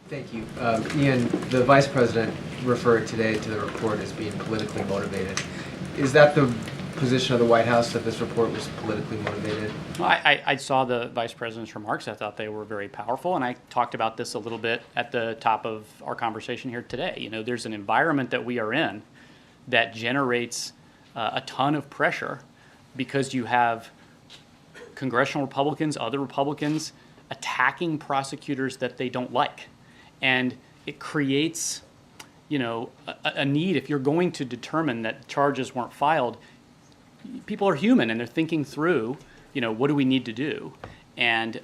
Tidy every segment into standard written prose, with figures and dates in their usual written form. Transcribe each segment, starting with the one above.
Thank you. Ian, the Vice President referred today to the report as being politically motivated. Is that the position of the White House, that this report was politically motivated? Well, I saw the Vice President's remarks. I thought they were very powerful, and I talked about this a little bit at the top of our conversation here today. You know, there's an environment that we are in that generates a ton of pressure because you have congressional Republicans, other Republicans, attacking prosecutors that they don't like. And it creates, you know, a need. If you're going to determine that charges weren't filed, people are human and they're thinking through, you know, what do we need to do? And,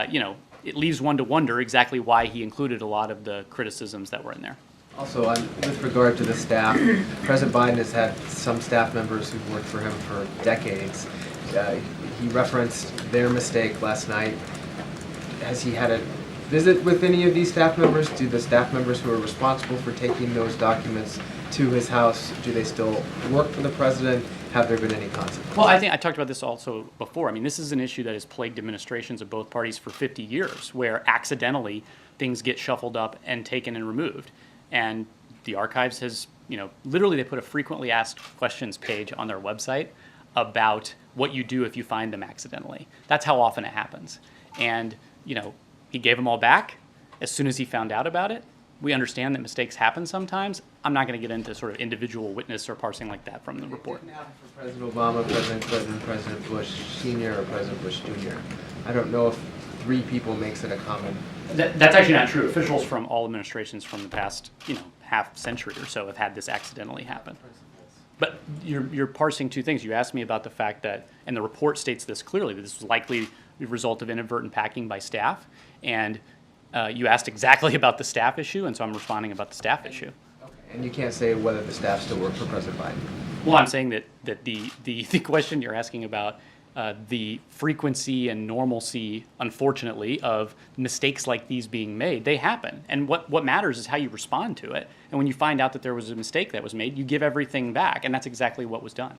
you know, it leaves one to wonder exactly why he included a lot of the criticisms that were in there. Also, with regard to the staff, President Biden has had some staff members who've worked for him for decades. He referenced their mistake last night. Has he had a visit with any of these staff members? Do the staff members who are responsible for taking those documents to his house, do they still work for the president? Have there been any consequences? Well, I think I talked about this also before. I mean, this is an issue that has plagued administrations of both parties for 50 years, where accidentally things get shuffled up and taken and removed. And the archives has, you know, literally they put a frequently asked questions page on their website about what you do if you find them accidentally. That's how often it happens. And, you know, he gave them all back as soon as he found out about it. We understand that mistakes happen sometimes. I'm not going to get into sort of individual witness or parsing like that from the report. It didn't happen for President Obama, President Clinton, President Bush Sr., or President Bush Jr. I don't know if 3 people makes it a common. That's actually not true. Officials from all administrations from the past, you know, half century or so have had this accidentally happen. But you're parsing 2 things. You asked me about the fact that, and the report states this clearly, that this was likely the result of inadvertent packing by staff. And you asked exactly about the staff issue, and so I'm responding about the staff issue. Okay. And you can't say whether the staff still work for President Biden? Well, I'm saying that the question you're asking about the frequency and normalcy, unfortunately, of mistakes like these being made, they happen. And what matters is how you respond to it. And when you find out that there was a mistake that was made, you give everything back, and that's exactly what was done.